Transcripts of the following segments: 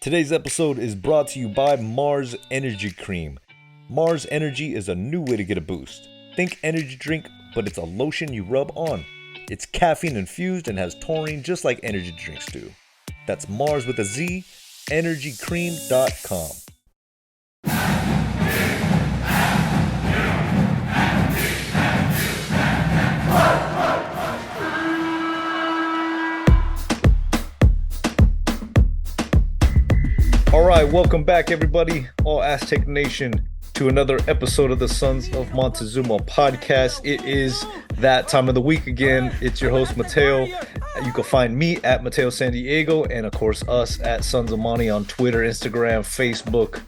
Today's episode is brought to you by Mars Energy Cream. Mars Energy is a new way to get a boost. Think energy drink, but it's a lotion you rub on. It's caffeine infused and has taurine just like energy drinks do. That's Mars with a Z, energycream.com. All right, welcome back, everybody, all Aztec Nation, to another episode of the Sons of Montezuma podcast. It is that time of the week again. It's your host, Mateo. You can find me at Mateo San Diego, and of course, us at Sons of Monty on Twitter, Instagram, Facebook,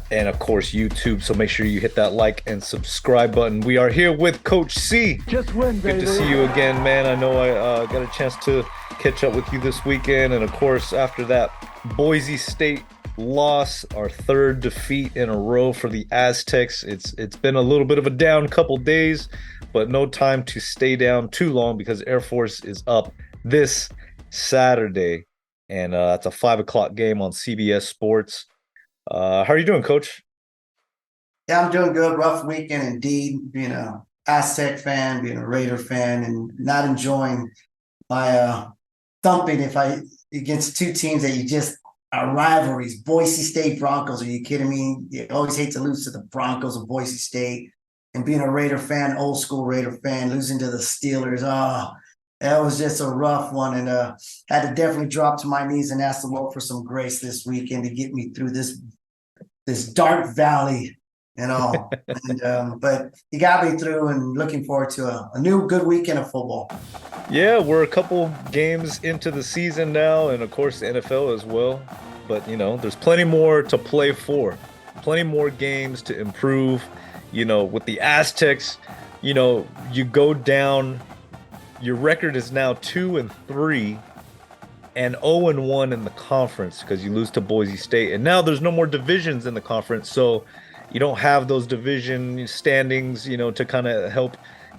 and of course, YouTube. So make sure you hit that like and subscribe button. We are here with Coach C. Just win, baby. Good to see you again, man. I know I got a chance to catch up with you this weekend, and of course, after that Boise State loss, our third defeat in a row for the Aztecs. It's been a little bit of a down couple days, but no time to stay down too long because Air Force is up this Saturday, and it's a 5:00 game on CBS Sports. How are you doing, Coach? Yeah, I'm doing good. Rough weekend indeed. Being a Aztec fan, being a Raider fan, and not enjoying my thumping against two teams that you just are rivalries. Boise State Broncos. Are you kidding me? You always hate to lose to the Broncos of Boise State. And being a Raider fan, old school Raider fan, losing to the Steelers. Oh, that was just a rough one. And had to definitely drop to my knees and ask the Lord for some grace this weekend to get me through this dark valley and all. But he got me through, and looking forward to a new good weekend of football. Yeah, we're a couple games into the season now, and of course the NFL as well. But, there's plenty more to play for. Plenty more games to improve. With the Aztecs, you go down. Your record is now 2-3 and 0-1 in the conference because you lose to Boise State. And now there's no more divisions in the conference, so you don't have those division standings, to kind of help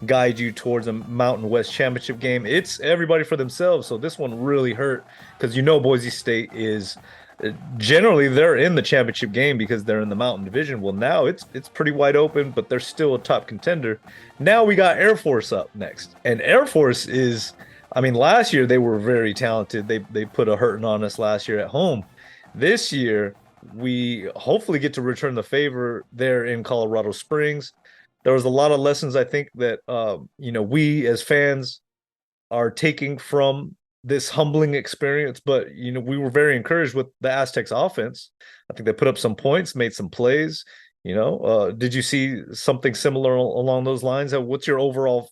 guide you towards a Mountain West championship game. It's everybody for themselves. So this one really hurt because Boise State is generally they're in the championship game because they're in the Mountain Division. Well, now it's pretty wide open, but they're still a top contender. Now we got Air Force up next, and Air Force is, last year they were very talented. They put a hurting on us last year at home. This year we hopefully get to return the favor there in Colorado Springs. There was a lot of lessons I think that we as fans are taking from this humbling experience, but we were very encouraged with the Aztecs offense. I think they put up some points, made some plays. Did you see something similar along those lines? What's your overall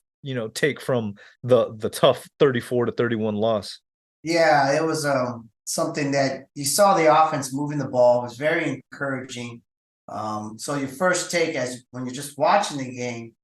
take from the tough 34-31 loss? Yeah, it was something that you saw the offense moving the ball. It was very encouraging. So your first take as when you're just watching the game,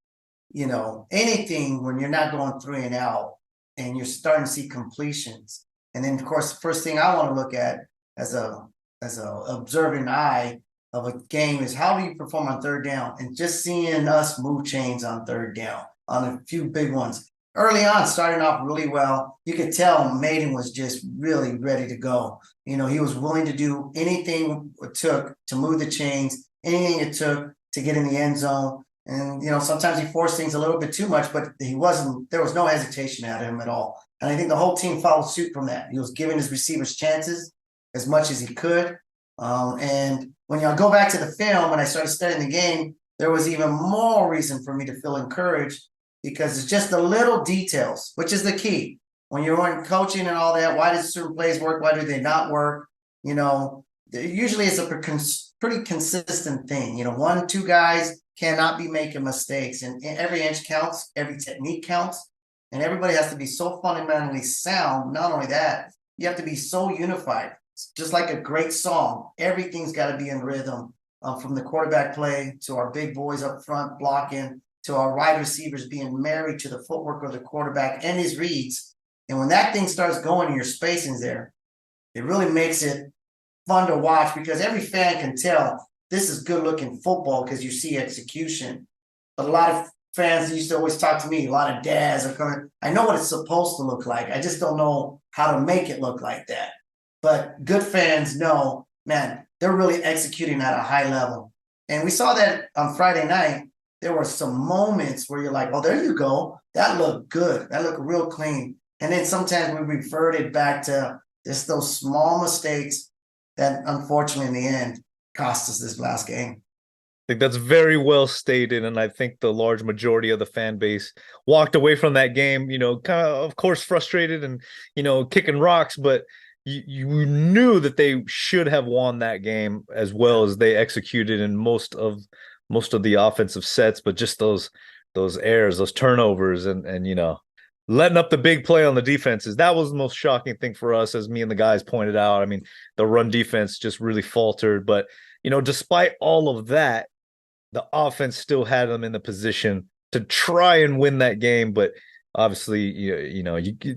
anything when you're not going 3 and out and you're starting to see completions. And then of course, the first thing I want to look at as a observing eye of a game is how do you perform on third down, and just seeing us move chains on third down on a few big ones. Early on, starting off really well, you could tell Maiden was just really ready to go. He was willing to do anything it took to move the chains, anything it took to get in the end zone. And, sometimes he forced things a little bit too much, but there was no hesitation at him at all. And I think the whole team followed suit from that. He was giving his receivers chances as much as he could. And when I go back to the film, when I started studying the game, there was even more reason for me to feel encouraged, because it's just the little details, which is the key. When you're in coaching and all that, why does certain plays work? Why do they not work? Usually it's a pretty consistent thing. 1, 2 guys cannot be making mistakes, and every inch counts, every technique counts, and everybody has to be so fundamentally sound. Not only that, you have to be so unified. It's just like a great song. Everything's got to be in rhythm, from the quarterback play to our big boys up front blocking, to our wide receivers being married to the footwork of the quarterback and his reads. And when that thing starts going and your spacing's there, it really makes it fun to watch, because every fan can tell this is good looking football because you see execution. But a lot of fans used to always talk to me, a lot of dads are coming, I know what it's supposed to look like. I just don't know how to make it look like that. but good fans know, man, they're really executing at a high level. And we saw that on Friday night. There were some moments where you're like, oh, there you go. That looked good. That looked real clean. And then sometimes we reverted back to just those small mistakes that unfortunately in the end cost us this last game. I think that's very well stated, and I think the large majority of the fan base walked away from that game, kind of course, frustrated and kicking rocks, but you knew that they should have won that game as well as they executed in most of the offensive sets, but just those errors, those turnovers, and letting up the big play on the defenses. That was the most shocking thing for us, as me and the guys pointed out. I mean, the run defense just really faltered, but despite all of that, the offense still had them in the position to try and win that game, but obviously,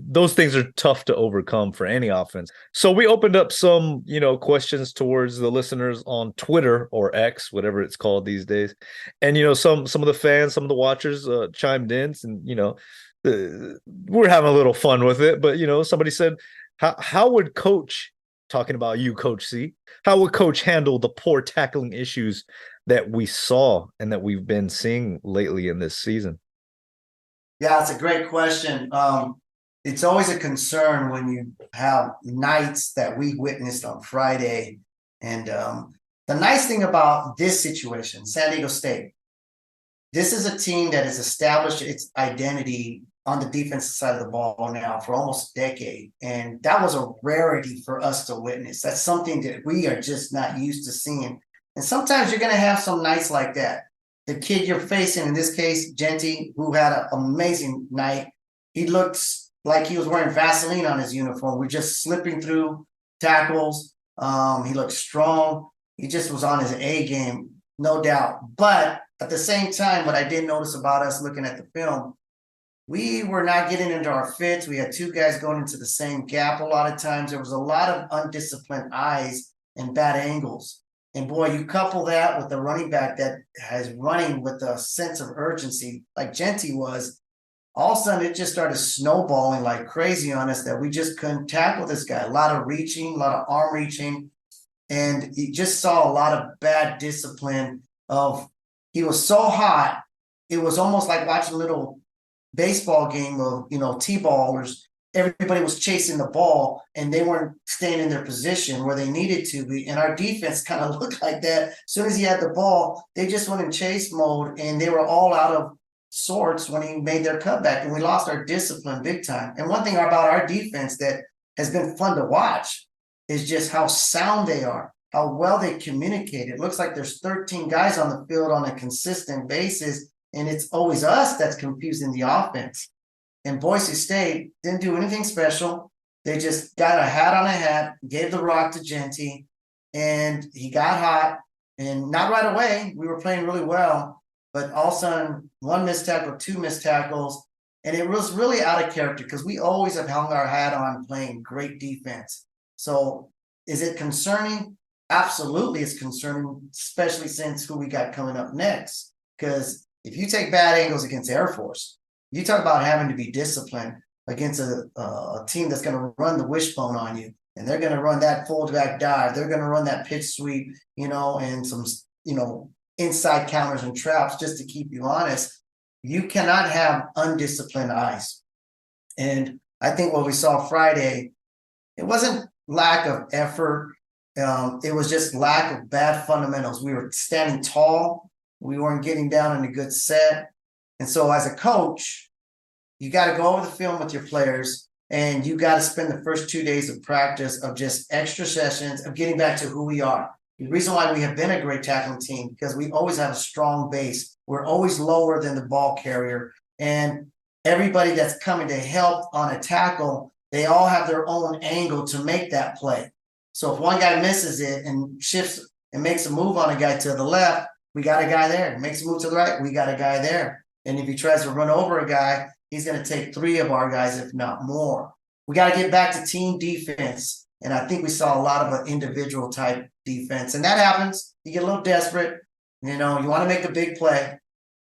those things are tough to overcome for any offense. So we opened up some, questions towards the listeners on Twitter or X, whatever it's called these days, and some of the fans, some of the watchers chimed in, and we're having a little fun with it. But somebody said, "How would Coach?" Talking about you, Coach C. How would Coach handle the poor tackling issues that we saw and that we've been seeing lately in this season? Yeah, it's a great question. It's always a concern when you have nights that we witnessed on Friday. And the nice thing about this situation, San Diego State, this is a team that has established its identity on the defensive side of the ball now for almost a decade. And that was a rarity for us to witness. That's something that we are just not used to seeing. And sometimes you're going to have some nights like that. The kid you're facing, in this case, Genty, who had an amazing night, he looked like he was wearing Vaseline on his uniform. We're just slipping through tackles. He looked strong. He just was on his A game, no doubt. But at the same time, what I did notice about us looking at the film, we were not getting into our fits. We had two guys going into the same gap a lot of times. There was a lot of undisciplined eyes and bad angles. And boy, you couple that with the running back that has running with a sense of urgency, like Genty was, all of a sudden it just started snowballing like crazy on us that we just couldn't tackle this guy. A lot of reaching, a lot of arm reaching. And you just saw a lot of bad discipline he was so hot. It was almost like watching a little baseball game of, T-ballers. Everybody was chasing the ball and they weren't staying in their position where they needed to be. And our defense kind of looked like that. As soon as he had the ball, they just went in chase mode and they were all out of sorts when he made their cutback. And we lost our discipline big time. And one thing about our defense that has been fun to watch is just how sound they are, how well they communicate. It looks like there's 13 guys on the field on a consistent basis, and it's always us that's confusing the offense. And Boise State didn't do anything special. They just got a hat on a hat, gave the rock to Genty, and he got hot. And not right away. We were playing really well. But all of a sudden, one missed tackle, two missed tackles. And it was really out of character because we always have hung our hat on playing great defense. So is it concerning? Absolutely, it's concerning, especially since who we got coming up next. Because if you take bad angles against Air Force, you talk about having to be disciplined against a team that's going to run the wishbone on you, and they're going to run that fullback dive. They're going to run that pitch sweep, and some, inside counters and traps just to keep you honest. You cannot have undisciplined eyes. And I think what we saw Friday, it wasn't lack of effort. It was just lack of bad fundamentals. We were standing tall. We weren't getting down in a good set. And so as a coach, you got to go over the film with your players, and you got to spend the first 2 days of practice of just extra sessions of getting back to who we are. The reason why we have been a great tackling team, because we always have a strong base. We're always lower than the ball carrier. And everybody that's coming to help on a tackle, they all have their own angle to make that play. So if one guy misses it and shifts and makes a move on a guy to the left, we got a guy there. Makes a move to the right, we got a guy there. And if he tries to run over a guy, he's going to take 3 of our guys, if not more. We got to get back to team defense. And I think we saw a lot of an individual type defense. And that happens. You get a little desperate. You want to make a big play.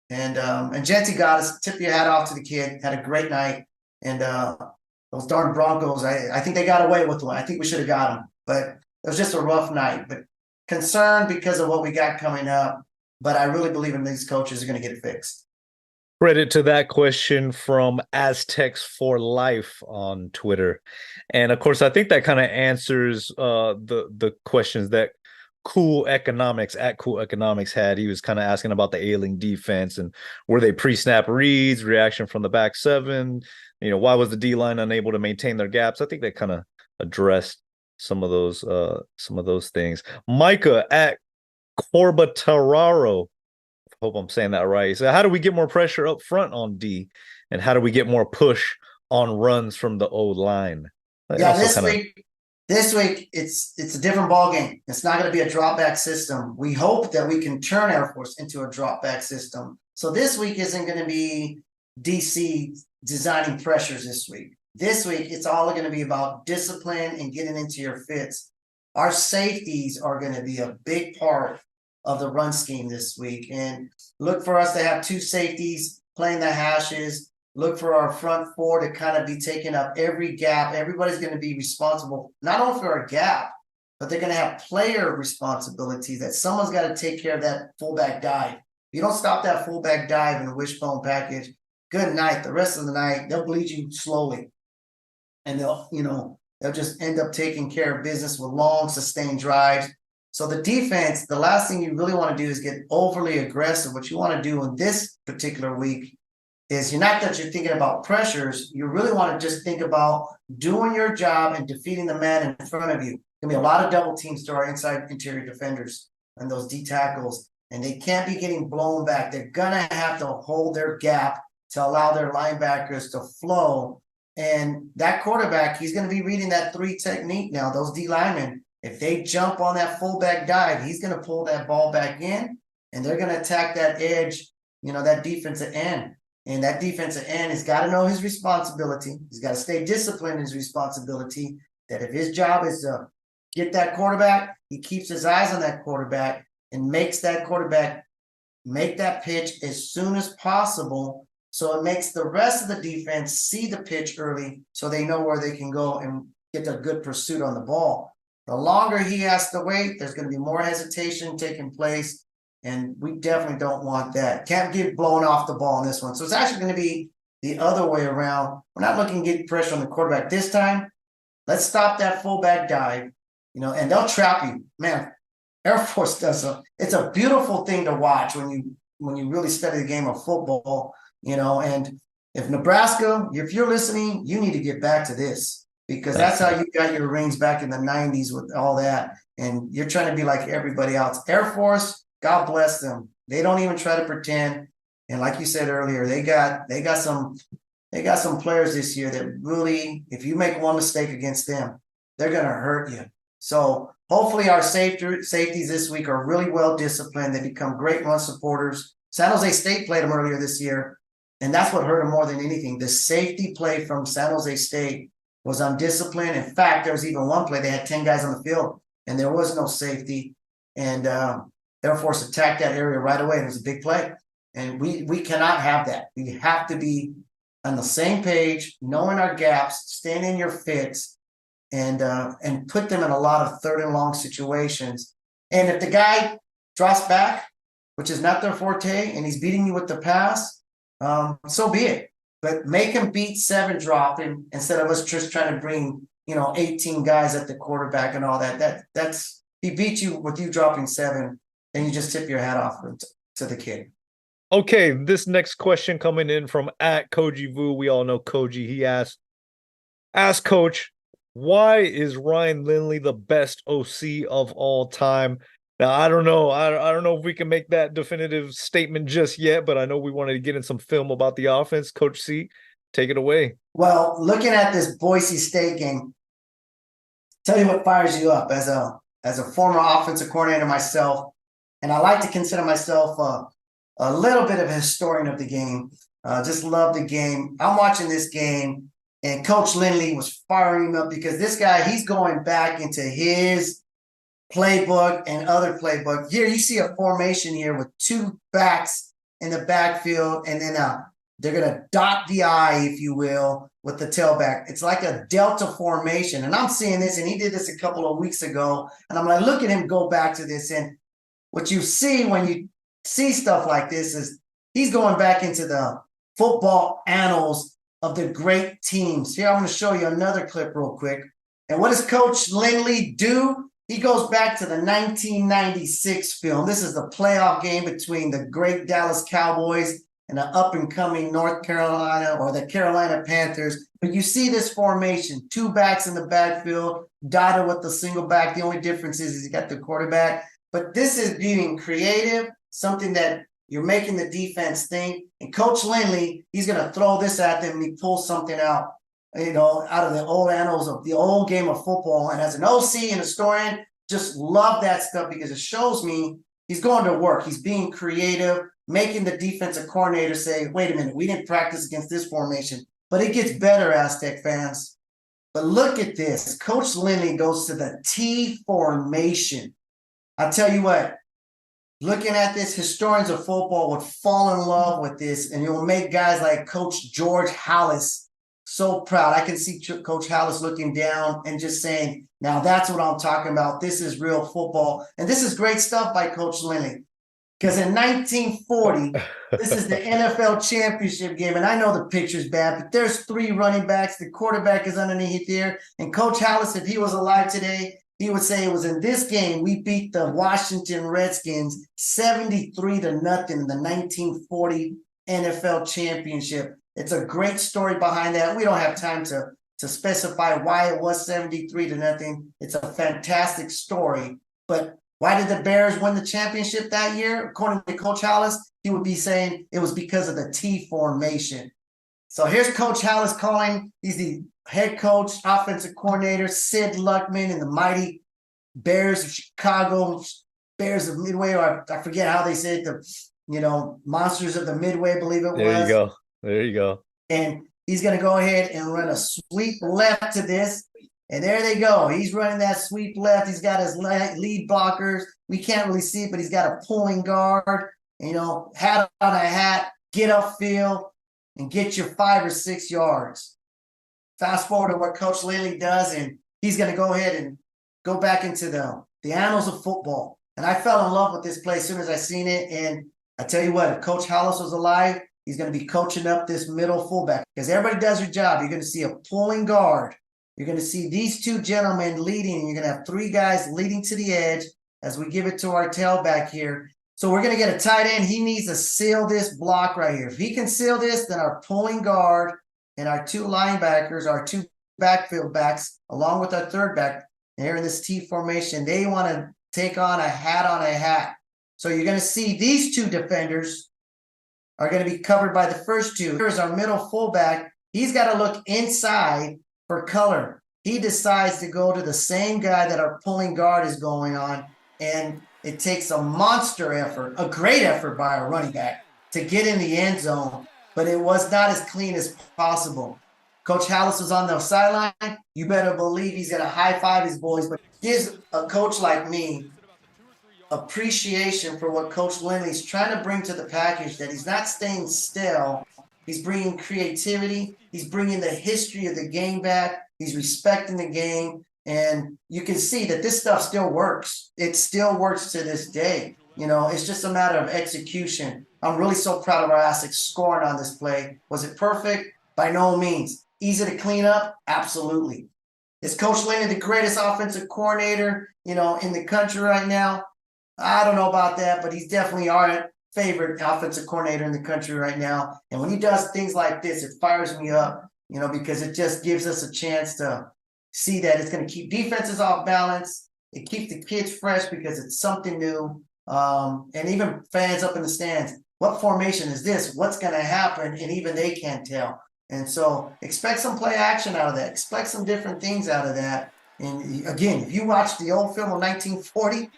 And Genty got us. Tip your hat off to the kid. Had a great night. And those darn Broncos, I think they got away with one. I think we should have got them. but it was just a rough night. But concerned because of what we got coming up. But I really believe in these coaches are going to get it fixed. Credit to that question from Aztecs for Life on Twitter. And of course, I think that kind of answers the questions that Cool Economics at Cool Economics had. He was kind of asking about the ailing defense and were they pre-snap reads, reaction from the back seven? Why was the D line unable to maintain their gaps? I think that kind of addressed some of those things. Micah at Corbatararo, hope I'm saying that right. So how do we get more pressure up front on D, and how do we get more push on runs from the O line? Yeah, this week it's a different ball game. It's not going to be a drop back system. We hope that we can turn Air Force into a drop back system. So this week isn't going to be DC designing pressures this week. This week it's all going to be about discipline and getting into your fits. Our safeties are going to be a big part of the run scheme this week. And look for us to have two safeties playing the hashes. Look for our front four to kind of be taking up every gap. Everybody's going to be responsible, not only for a gap, but they're going to have player responsibility that someone's got to take care of that fullback dive. If you don't stop that fullback dive in the wishbone package, good night. The rest of the night, they'll bleed you slowly. And they'll just end up taking care of business with long, sustained drives. So the defense, the last thing you really want to do is get overly aggressive. What you want to do in this particular week is you're thinking about pressures. You really want to just think about doing your job and defeating the man in front of you. There's going to be a lot of double teams to our inside interior defenders and those D tackles, and they can't be getting blown back. They're going to have to hold their gap to allow their linebackers to flow. And that quarterback, he's going to be reading that 3 technique now. Those D linemen, if they jump on that fullback dive, he's going to pull that ball back in, and they're going to attack that edge, that defensive end. And that defensive end has got to know his responsibility. He's got to stay disciplined in his responsibility, that if his job is to get that quarterback, he keeps his eyes on that quarterback and makes that quarterback make that pitch as soon as possible. So it makes the rest of the defense see the pitch early so they know where they can go and get a good pursuit on the ball. The longer he has to wait, there's going to be more hesitation taking place, and we definitely don't want that. Can't get blown off the ball in this one. So it's actually going to be the other way around. We're not looking to get pressure on the quarterback this time. Let's stop that fullback dive, and they'll trap you. Man, Air Force it's a beautiful thing to watch when you really study the game of football, and if Nebraska, if you're listening, you need to get back to this. Because that's how you got your rings back in the 90s with all that. And you're trying to be like everybody else. Air Force, God bless them. They don't even try to pretend. And like you said earlier, they got some players this year that really, if you make one mistake against them, they're going to hurt you. So hopefully our safeties this week are really well disciplined. They become great run supporters. San Jose State played them earlier this year, and that's what hurt them more than anything. The safety play from San Jose State was undisciplined. In fact, there was even one play, they had 10 guys on the field, and there was no safety. And Air Force attacked that area right away. It was a big play. And we cannot have that. We have to be on the same page, knowing our gaps, staying in your fits, and put them in a lot of third and long situations. And if the guy drops back, which is not their forte, and he's beating you with the pass, so be it. But make him beat 7 dropping instead of us just trying to bring, 18 guys at the quarterback and all that. That's he beat you with you dropping 7, and you just tip your hat off to the kid. Okay, this next question coming in from at Koji Vu. We all know Koji. He asked Coach, why is Ryan Lindley the best OC of all time? Now, I don't know. I don't know if we can make that definitive statement just yet, but I know we wanted to get in some film about the offense. Coach C, take it away. Well, looking at this Boise State game, tell you what fires you up as a former offensive coordinator myself, and I like to consider myself a little bit of a historian of the game. Just love the game. I'm watching this game, and Coach Lindley was firing him up because this guy, he's going back into his playbook and other playbook. Here you see a formation here with 2 backs in the backfield, and then They're going to dot the I, if you will, with the tailback. It's like a delta formation. And I'm seeing this, and he did this a couple of weeks ago. And I'm going to look at him go back to this. And what you see when you see stuff like this is he's going back into the football annals of the great teams. Here, I'm going to show you another clip real quick. And what does Coach Lindley do? He goes back to the 1996 film. This is the playoff game between the great Dallas Cowboys and the up-and-coming North Carolina or the Carolina Panthers. But you see this formation, two backs in the backfield, dotted with the single back. The only difference is you got the quarterback. But this is being creative, something that you're making the defense think. And Coach Lindley, he's going to throw this at them, and he pulls something out, out of the old annals of the old game of football. And as an OC and historian, just love that stuff because it shows me he's going to work. He's being creative, making the defensive coordinator say, wait a minute, we didn't practice against this formation. But it gets better, Aztec fans. But look at this. Coach Lindley goes to the T formation. I tell you what, looking at this, historians of football would fall in love with this, and it will make guys like Coach George Halas so proud. I can see Coach Halas looking down and just saying, now that's what I'm talking about. This is real football. And this is great stuff by Coach Lindley. Because in 1940, this is the NFL championship game. And I know the picture's bad, but there's three running backs. The quarterback is underneath there. And Coach Halas, if he was alive today, he would say it was in this game we beat the Washington Redskins 73-0 in the 1940 NFL championship. It's a great story behind that. We don't have time to specify why it was 73-0. It's a fantastic story. But why did the Bears win the championship that year? According to Coach Halas, he would be saying it was because of the T formation. So here's Coach Halas calling. He's the head coach, offensive coordinator, Sid Luckman and the mighty Bears of Chicago, Bears of Midway, or I forget how they said the, Monsters of the Midway, I believe it was. There you go. There you go. And he's going to go ahead and run a sweep left to this. And there they go. He's running that sweep left. He's got his lead blockers. We can't really see it, but he's got a pulling guard, hat on a hat, get upfield, and get your 5 or 6 yards. Fast forward to what Coach Lindley does, and he's going to go ahead and go back into the annals of football. And I fell in love with this play as soon as I seen it. And I tell you what, if Coach Halas was alive, he's going to be coaching up this middle fullback because everybody does their job. You're going to see a pulling guard. You're going to see these two gentlemen leading. And you're going to have 3 guys leading to the edge as we give it to our tailback here. So we're going to get a tight end. He needs to seal this block right here. If he can seal this, then our pulling guard and our 2 linebackers, our 2 backfield backs, along with our third back, they're in this T formation. They want to take on a hat. So you're going to see these 2 defenders are going to be covered by the first 2. Here's our middle fullback. He's got to look inside for color. He decides to go to the same guy that our pulling guard is going on, and it takes a monster effort, a great effort by our running back to get in the end zone, but it was not as clean as possible. Coach Halas was on the sideline. You better believe he's going to high-five his boys, but gives a coach like me appreciation for what Coach Lindley's trying to bring to the package, that he's not staying still. He's bringing creativity. He's bringing the history of the game back. He's respecting the game. And you can see that this stuff still works. It still works to this day. It's just a matter of execution. I'm really so proud of our Aztecs scoring on this play. Was it perfect? By no means. Easy to clean up? Absolutely. Is Coach Lindley the greatest offensive coordinator, in the country right now? I don't know about that, but he's definitely our favorite offensive coordinator in the country right now. And when he does things like this, it fires me up, because it just gives us a chance to see that it's going to keep defenses off balance. It keeps the kids fresh because it's something new. And even fans up in the stands, what formation is this? What's going to happen? And even they can't tell. And so expect some play action out of that. Expect some different things out of that. And again, if you watch the old film of 1940,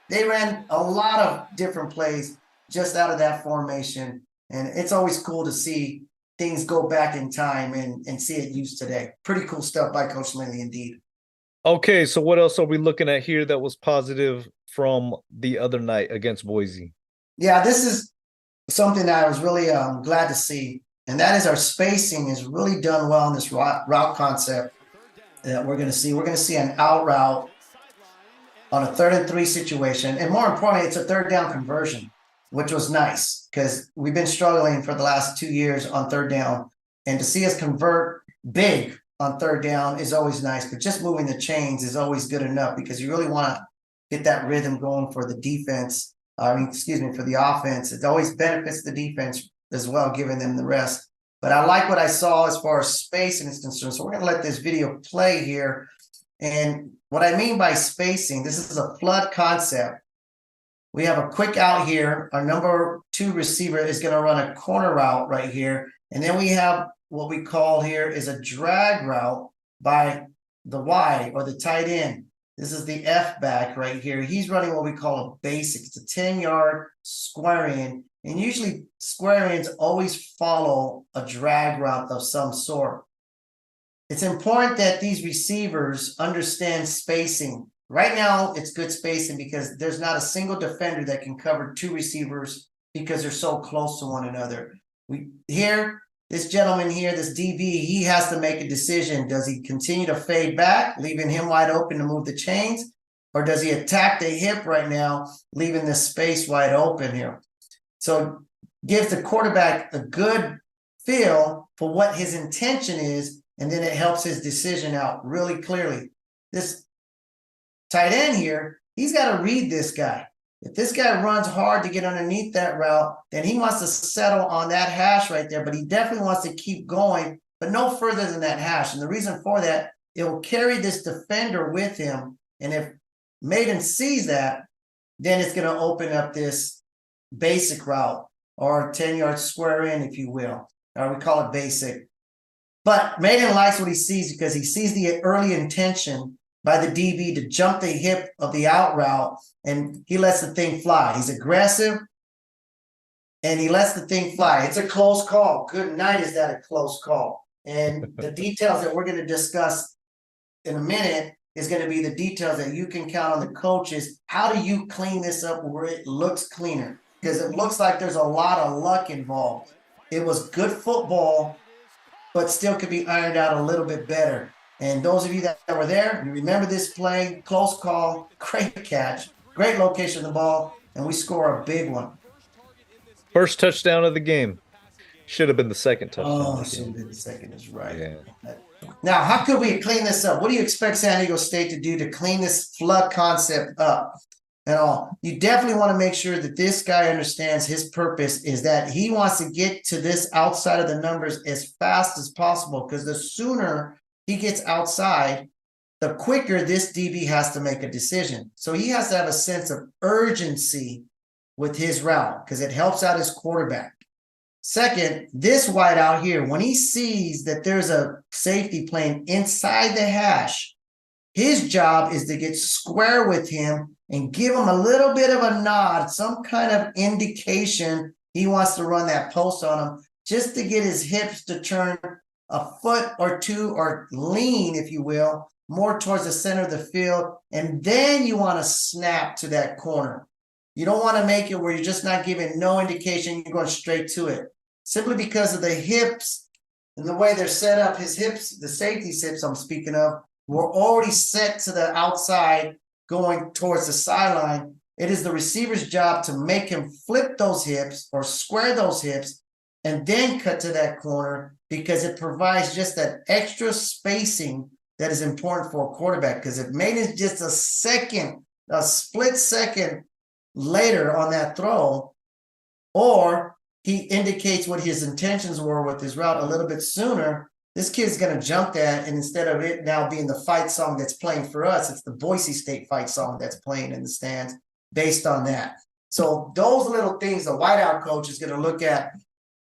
they ran a lot of different plays just out of that formation. And it's always cool to see things go back in time and see it used today. Pretty cool stuff by Coach Lindley indeed. Okay, so what else are we looking at here that was positive from the other night against Boise? Yeah, this is something that I was really glad to see. and that is our spacing is really done well in this route concept that we're going to see. We're going to see an out route on a 3rd and 3 situation, and more importantly, it's a 3rd down conversion, which was nice because we've been struggling for the last 2 years on 3rd down, and to see us convert big on 3rd down is always nice, but just moving the chains is always good enough because you really want to get that rhythm going for the defense. For the offense. It always benefits the defense as well, giving them the rest. But I like what I saw as far as spacing is concerned. So we're going to let this video play here. And what I mean by spacing, this is a flood concept. We have a quick out here. Our number 2 receiver is going to run a corner route right here. And then we have what we call here is a drag route by the Y or the tight end. This is the F back right here. He's running what we call a basic. It's a 10-yard square in. And usually square ins always follow a drag route of some sort. It's important that these receivers understand spacing. Right now, it's good spacing because there's not a single defender that can cover 2 receivers because they're so close to one another. This gentleman here, this DB, he has to make a decision. Does he continue to fade back, leaving him wide open to move the chains? Or does he attack the hip right now, leaving the space wide open here? So gives the quarterback a good feel for what his intention is, and then it helps his decision out really clearly. This tight end here, he's got to read this guy. If this guy runs hard to get underneath that route, then he wants to settle on that hash right there, but he definitely wants to keep going, but no further than that hash. And the reason for that, it will carry this defender with him. And if Maiden sees that, then it's going to open up this basic route or 10-yard square in, if you will, or we call it basic. But Maiden likes what he sees because he sees the early intention by the DB to jump the hip of the out route, and he lets the thing fly. He's aggressive, and he lets the thing fly. It's a close call. Good night, is that a close call? And the details that we're going to discuss in a minute is going to be the details that you can count on the coaches. How do you clean this up where it looks cleaner? Because it looks like there's a lot of luck involved. It was good football, but still could be ironed out a little bit better. And those of you that were there, you remember this play, close call, great catch, great location of the ball, and we score a big one. First touchdown of the game. Should have been the second touchdown. Oh, should have been the second, is right. Yeah. Now, how could we clean this up? What do you expect San Diego State to do to clean this flood concept up and all? You definitely want to make sure that this guy understands his purpose is that he wants to get to this outside of the numbers as fast as possible, because the sooner he gets outside, the quicker this DB has to make a decision. So he has to have a sense of urgency with his route because it helps out his quarterback. Second, this wide out here, when he sees that there's a safety playing inside the hash, his job is to get square with him and give him a little bit of a nod, some kind of indication he wants to run that post on him, just to get his hips to turn a foot or two or lean, if you will, more towards the center of the field. And then you want to snap to that corner. You don't want to make it where you're just not giving no indication, you're going straight to it. Simply because of the hips and the way they're set up, his hips, the safety hips I'm speaking of, were already set to the outside going towards the sideline. It is the receiver's job to make him flip those hips or square those hips and then cut to that corner, because it provides just that extra spacing that is important for a quarterback. Because if Maiden's just a split second later on that throw, or he indicates what his intentions were with his route a little bit sooner, this kid's going to jump that, and instead of it now being the fight song that's playing for us, it's the Boise State fight song that's playing in the stands based on that. So those little things, the wideout coach is going to look at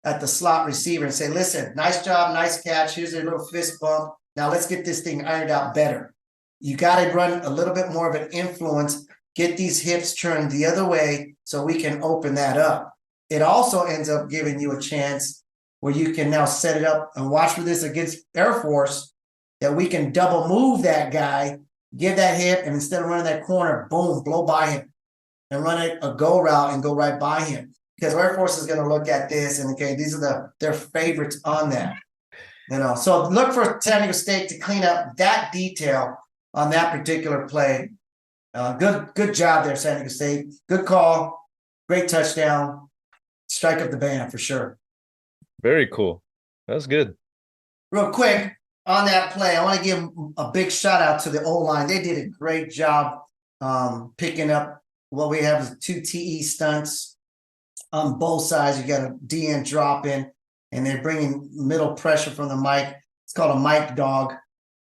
the slot receiver and say, listen, nice job, nice catch. Here's a little fist bump. Now let's get this thing ironed out better. You got to run a little bit more of an influence, get these hips turned the other way so we can open that up. It also ends up giving you a chance where you can now set it up and watch for this against Air Force, that we can double move that guy, give that hip, and instead of running that corner, boom, blow by him and run a go route and go right by him. because Air Force is going to look at this and okay, these are their favorites on that. So look for San Diego State to clean up that detail on that particular play. Good job there, San Diego State. Good call, great touchdown, strike up the band for sure. Very cool. That's good. Real quick on that play, I want to give a big shout out to the O-line. They did a great job picking up what we have is 2 TE stunts on both sides. You got a DN drop in, and they're bringing middle pressure from the mic. It's called a mic dog,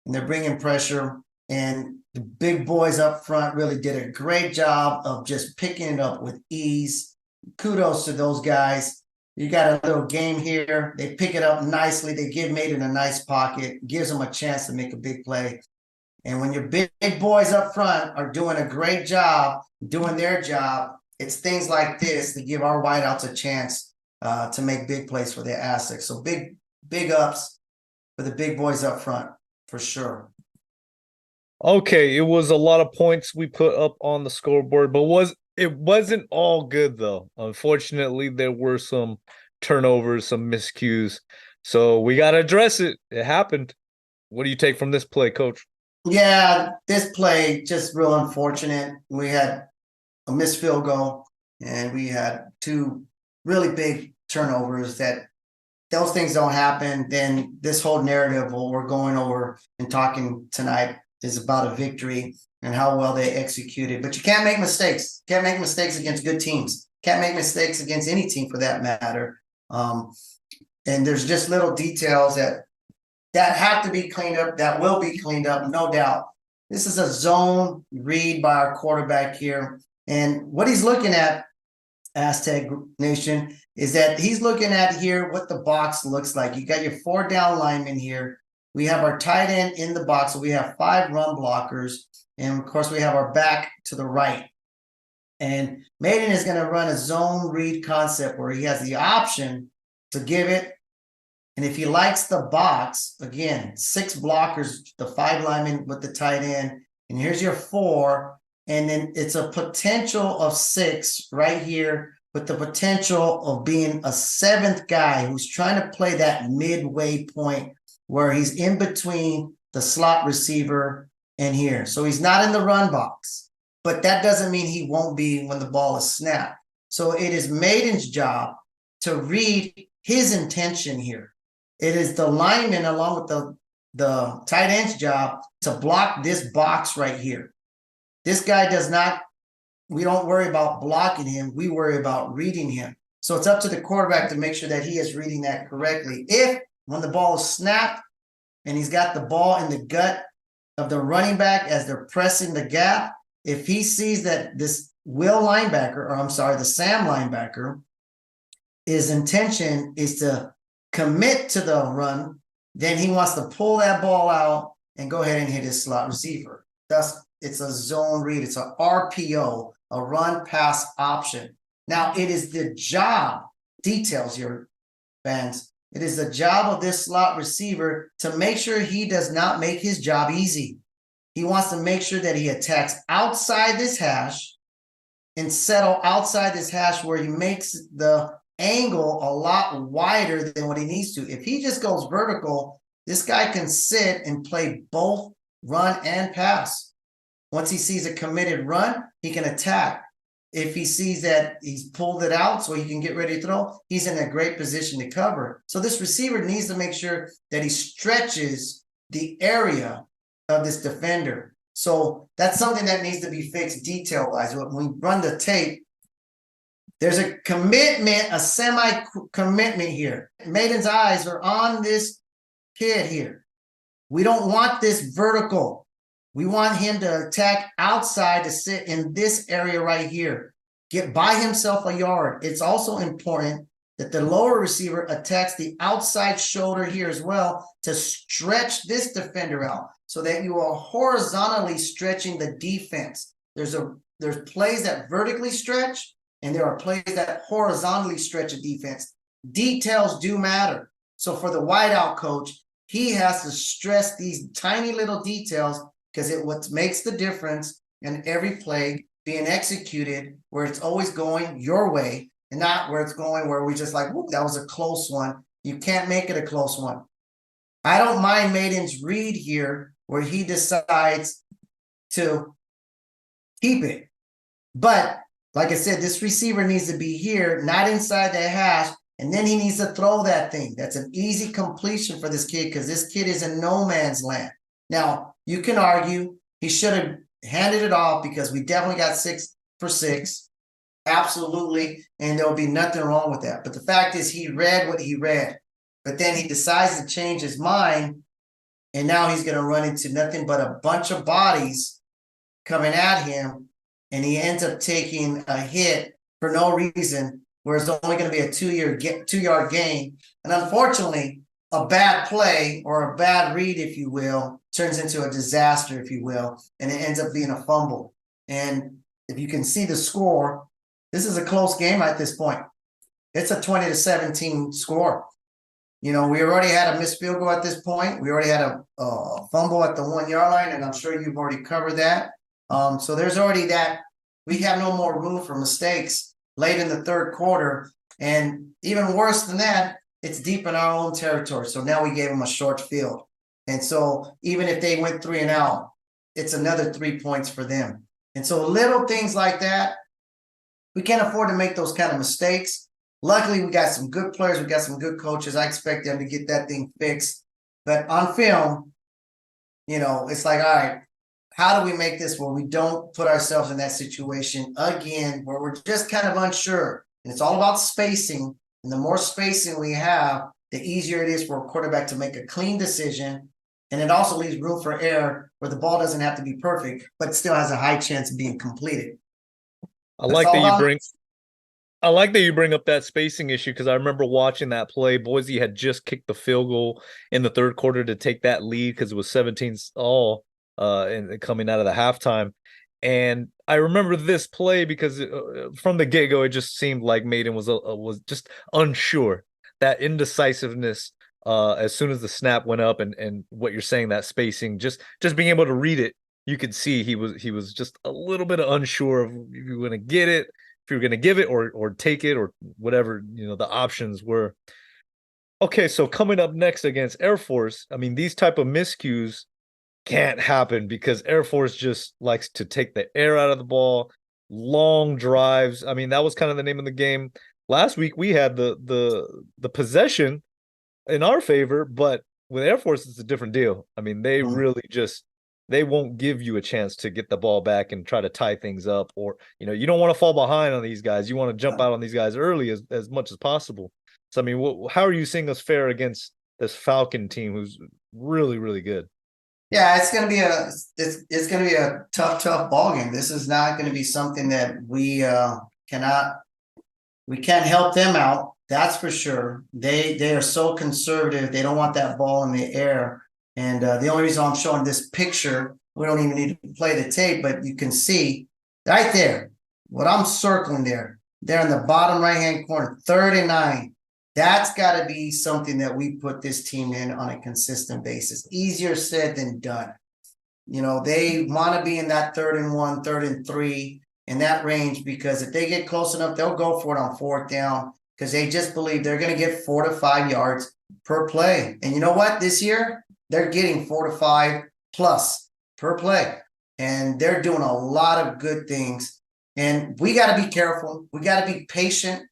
and they're bringing pressure. And the big boys up front really did a great job of just picking it up with ease. Kudos to those guys. You got a little game here. They pick it up nicely. They give Maiden a nice pocket, gives them a chance to make a big play. And when your big boys up front are doing a great job, doing their job, it's things like this that give our wideouts a chance to make big plays for their Aztecs. So big ups for the big boys up front, for sure. Okay, it was a lot of points we put up on the scoreboard, but it wasn't all good though. Unfortunately, there were some turnovers, some miscues. So we got to address it. It happened. What do you take from this play, Coach? Yeah, this play just real unfortunate. We had a missed field goal, and we had 2 really big turnovers. That those things don't happen, then this whole narrative what we're going over and talking tonight is about a victory and how well they executed. But you can't make mistakes. Can't make mistakes against good teams. Can't make mistakes against any team for that matter. And there's just little details that have to be cleaned up, that will be cleaned up, no doubt. This is a zone read by our quarterback here. And what he's looking at, Aztec Nation, is that he's looking at here what the box looks like. You got your 4 down linemen here. We have our tight end in the box. So we have 5 run blockers. And, of course, we have our back to the right. And Maiden is going to run a zone read concept where he has the option to give it. And if he likes the box, again, 6 blockers, the 5 linemen with the tight end. And here's your 4. And then it's a potential of 6 right here with the potential of being a 7th guy who's trying to play that midway point where he's in between the slot receiver and here. So he's not in the run box, but that doesn't mean he won't be when the ball is snapped. So it is Maiden's job to read his intention here. It is the lineman along with the tight end's job to block this box right here. This guy does not, we don't worry about blocking him. We worry about reading him. So it's up to the quarterback to make sure that he is reading that correctly. If when the ball is snapped and he's got the ball in the gut of the running back as they're pressing the gap, if he sees that this the Sam linebacker, his intention is to commit to the run, then he wants to pull that ball out and go ahead and hit his slot receiver. Thus, it's a zone read. It's a RPO, a run pass option. Now, it is the job, details here, fans. It is the job of this slot receiver to make sure he does not make his job easy. He wants to make sure that he attacks outside this hash and settle outside this hash where he makes the angle a lot wider than what he needs to. If he just goes vertical, this guy can sit and play both run and pass. Once he sees a committed run, he can attack. If he sees that he's pulled it out so he can get ready to throw, he's in a great position to cover. So this receiver needs to make sure that he stretches the area of this defender. So that's something that needs to be fixed detail-wise. When we run the tape, there's a commitment, a semi-commitment here. Maiden's eyes are on this kid here. We don't want this vertical. We want him to attack outside to sit in this area right here. Get by himself a yard. It's also important that the lower receiver attacks the outside shoulder here as well to stretch this defender out so that you are horizontally stretching the defense. There's plays that vertically stretch, and there are plays that horizontally stretch a defense. Details do matter. So for the wideout coach, he has to stress these tiny little details because it what makes the difference in every play being executed where it's always going your way and not where it's going where we just like, whoop, that was a close one. You can't make it a close one. I don't mind Maiden's read here where he decides to keep it. But like I said, this receiver needs to be here, not inside the hash, and then he needs to throw that thing. That's an easy completion for this kid because this kid is in no man's land. Now, you can argue he should have handed it off because we definitely got 6 for 6. Absolutely. And there'll be nothing wrong with that. But the fact is he read what he read. But then he decides to change his mind. And now he's going to run into nothing but a bunch of bodies coming at him. And he ends up taking a hit for no reason, where it's only going to be a 2-yard gain. And unfortunately, a bad play or a bad read, if you will, turns into a disaster, if you will, and it ends up being a fumble. And if you can see the score, this is a close game at this point. It's a 20-17 score. We already had a missed field goal at this point. We already had a fumble at the 1-yard line, and I'm sure you've already covered that. So there's already that. We have no more room for mistakes late in the third quarter. And even worse than that, it's deep in our own territory. So now we gave them a short field. And so even if they went 3 and out, it's another 3 points for them. And so little things like that, we can't afford to make those kind of mistakes. Luckily, we got some good players. We got some good coaches. I expect them to get that thing fixed. But on film, it's like, all right, how do we make this where we don't put ourselves in that situation again, where we're just kind of unsure? And it's all about spacing. And the more spacing we have, the easier it is for a quarterback to make a clean decision. And it also leaves room for error where the ball doesn't have to be perfect, but still has a high chance of being completed. I like that you bring up that spacing issue because I remember watching that play. Boise had just kicked the field goal in the third quarter to take that lead because it was 17-all and coming out of the halftime. And I remember this play because from the get-go, it just seemed like Maiden was just unsure. That indecisiveness as soon as the snap went up and what you're saying, that spacing, just being able to read it, you could see he was just a little bit unsure of if you were going to get it, if you're going to give it or take it or whatever, the options were. Okay, so coming up next against Air Force, I mean, these type of miscues can't happen because Air Force just likes to take the air out of the ball, long drives. I mean, that was kind of the name of the game. Last week we had the possession in our favor, but with Air Force it's a different deal. I mean, they really they won't give you a chance to get the ball back and try to tie things up, or you don't want to fall behind on these guys. You want to jump out on these guys early as much as possible. So I mean, how are you seeing us fare against this Falcon team who's really, really good? Yeah, it's gonna be a tough ball game. This is not gonna be something that we can't help them out. That's for sure. They are so conservative. They don't want that ball in the air. And the only reason I'm showing this picture, we don't even need to play the tape, but you can see right there what I'm circling there in the bottom right-hand corner, 3rd and 9. That's got to be something that we put this team in on a consistent basis. Easier said than done. They want to be in that 3rd and 1, 3rd and 3, in that range, because if they get close enough, they'll go for it on 4th down because they just believe they're going to get 4 to 5 yards per play. And you know what? This year, they're getting 4 to 5 plus per play. And they're doing a lot of good things. And we got to be careful. We got to be patient.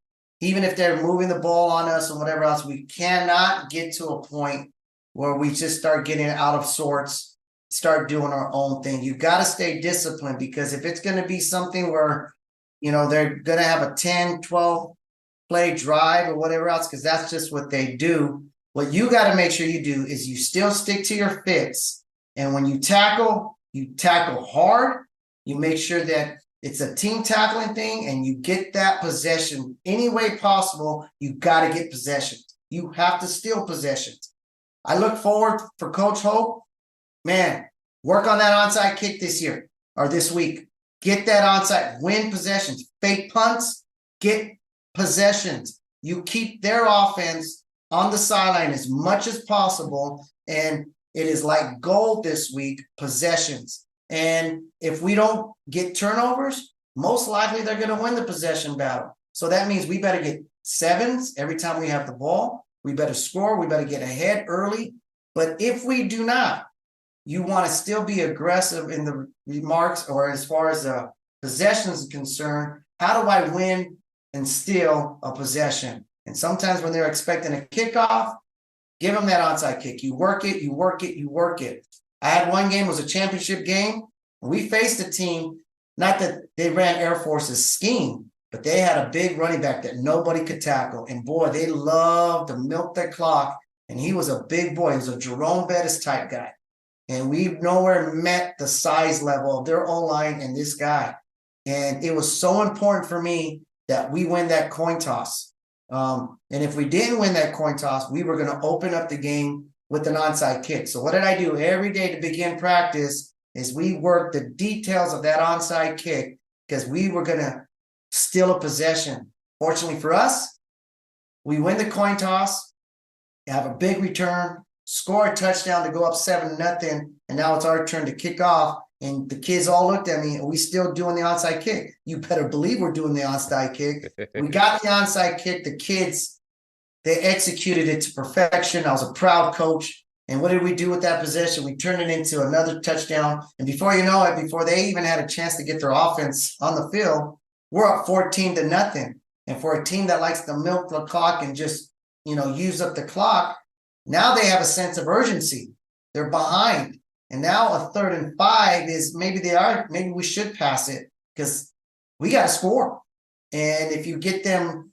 Even if they're moving the ball on us and whatever else, we cannot get to a point where we just start getting out of sorts, start doing our own thing. You got to stay disciplined, because if it's going to be something where, they're going to have a 10, 12 play drive or whatever else, because that's just what they do. What you got to make sure you do is you still stick to your fits. And when you tackle hard. You make sure that it's a team tackling thing, and you get that possession any way possible. You got to get possessions. You have to steal possessions. I look forward for Coach Hope. Man, work on that onside kick this year or this week. Get that onside, win possessions, fake punts, get possessions. You keep their offense on the sideline as much as possible, and it is like gold this week, possessions. And if we don't get turnovers, most likely they're going to win the possession battle. So that means we better get sevens every time we have the ball. We better score. We better get ahead early. But if we do not, you want to still be aggressive in the remarks, or as far as the possessions is concerned. How do I win and steal a possession? And sometimes when they're expecting a kickoff, give them that onside kick. You work it, you work it, you work it. I had one game, it was a championship game. We faced a team, not that they ran Air Force's scheme, but they had a big running back that nobody could tackle. And boy, they loved to milk their clock. And he was a big boy. He was a Jerome Bettis type guy. And we nowhere met the size level of their O-line and this guy. And it was so important for me that we win that coin toss. And if we didn't win that coin toss, we were going to open up the game with an onside kick. So what did I do every day to begin practice is we worked the details of that onside kick because we were going to steal a possession. Fortunately for us, we win the coin toss, have a big return, score a touchdown to go up 7-0, and now it's our turn to kick off. And the kids all looked at me, are we still doing the onside kick? You better believe we're doing the onside kick. We got the onside kick. The kids, they executed it to perfection. I was a proud coach. And what did we do with that possession? We turned it into another touchdown. And before you know it, before they even had a chance to get their offense on the field, we're up 14-0. And for a team that likes to milk the clock and just, use up the clock, now they have a sense of urgency. They're behind. And now a 3rd and 5 is maybe we should pass it because we got to score. And if you get them,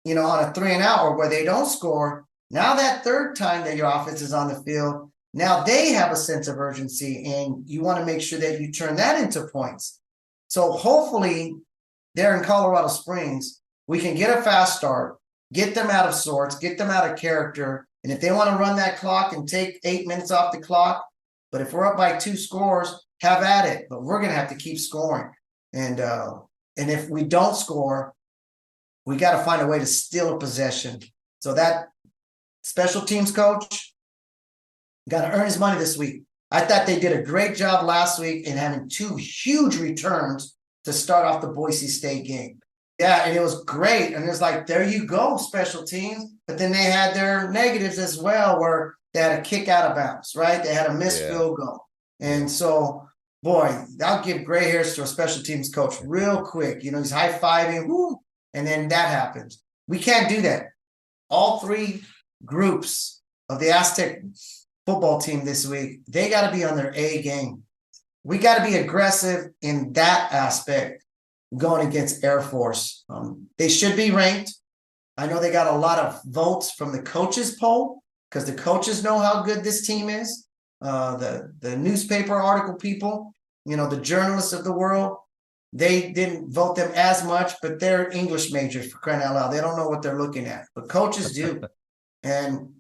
on a 3 and out or where they don't score, now that third time that your offense is on the field, now they have a sense of urgency and you want to make sure that you turn that into points. So hopefully there in Colorado Springs, we can get a fast start, get them out of sorts, get them out of character. And if they want to run that clock and take 8 minutes off the clock, but if we're up by 2 scores, have at it. But we're going to have to keep scoring. And if we don't score, we got to find a way to steal a possession. So that special teams coach got to earn his money this week. I thought they did a great job last week in having 2 huge returns to start off the Boise State game. Yeah, and it was great. And it's like, there you go, special teams. But then they had their negatives as well, where they had a kick out of bounds, right? They had a missed field goal. And so, boy, I'll give gray hairs to a special teams coach real quick. He's high-fiving, whoo, and then that happens. We can't do that. All 3 groups of the Aztec football team this week, they got to be on their A game. We got to be aggressive in that aspect going against Air Force. They should be ranked. I know they got a lot of votes from the coaches poll because the coaches know how good this team is. The newspaper article people, the journalists of the world, they didn't vote them as much, but they're English majors for crying out loud. They don't know what they're looking at, but coaches do. And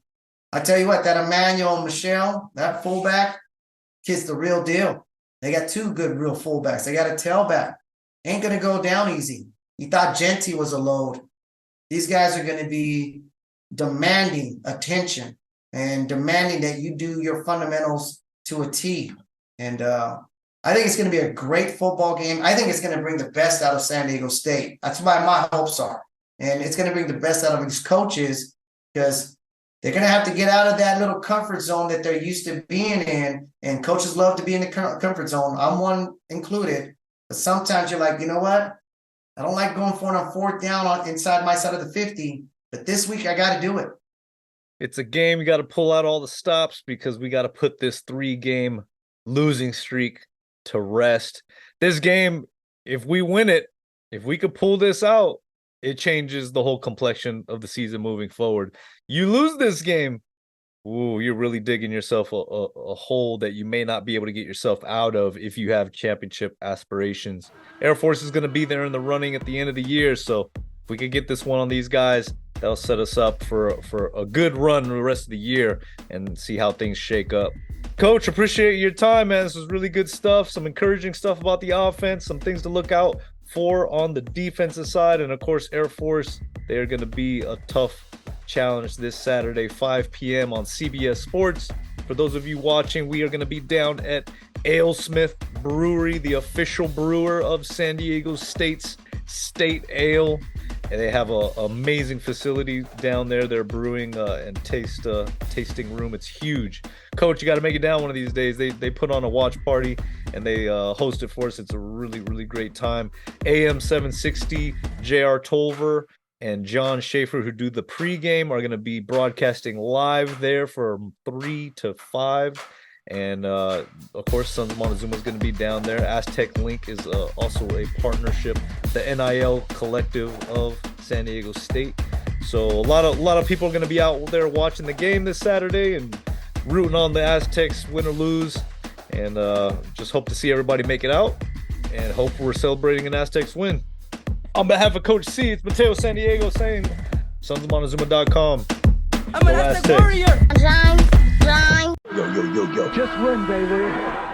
I tell you what, that Emmanuel Michel, that fullback, kid's the real deal. They got 2 good real fullbacks. They got a tailback. Ain't going to go down easy. You thought Genty was a load. These guys are going to be demanding attention and demanding that you do your fundamentals to a T. And I think it's going to be a great football game. I think it's going to bring the best out of San Diego State. That's why my hopes are. And it's going to bring the best out of these coaches because they're going to have to get out of that little comfort zone that they're used to being in. And coaches love to be in the comfort zone. I'm one included. But sometimes you're like, you know what? I don't like going for it on 4th down inside my side of the 50. But this week, I got to do it. It's a game. You got to pull out all the stops because we got to put this 3-game losing streak to rest. This game, if we win it, if we could pull this out, it changes the whole complexion of the season moving forward. You lose this game, ooh, you're really digging yourself a hole that you may not be able to get yourself out of if you have championship aspirations. Air Force is going to be there in the running at the end of the year, so if we could get this one on these guys, that'll set us up for a good run the rest of the year and see how things shake up. Coach, appreciate your time, man. This was really good stuff, some encouraging stuff about the offense, some things to look out for on the defensive side, and of course, Air Force, they are going to be a tough challenge this Saturday, 5 p.m. on CBS Sports. For those of you watching, we are going to be down at AleSmith Brewery, the official brewer of San Diego State's State Ale. and they have a amazing facility down there. Their brewing and tasting room. It's huge. Coach, you got to make it down one of these days. They put on a watch party and they host it for us. It's a really great time. AM 760, J.R. Tolver and John Schaefer, who do the pregame, are going to be broadcasting live there from 3 to 5. And of course, Sons of Montezuma is going to be down there. Aztec Link is also a partnership, the NIL collective of San Diego State. So a lot of people are going to be out there watching the game this Saturday and rooting on the Aztecs, win or lose. And just hope to see everybody make it out, and hope we're celebrating an Aztecs win. On behalf of Coach C, it's Mateo San Diego saying, sonsofmontezuma.com. I'm an Aztec warrior. Grind. Yo. Just win, baby.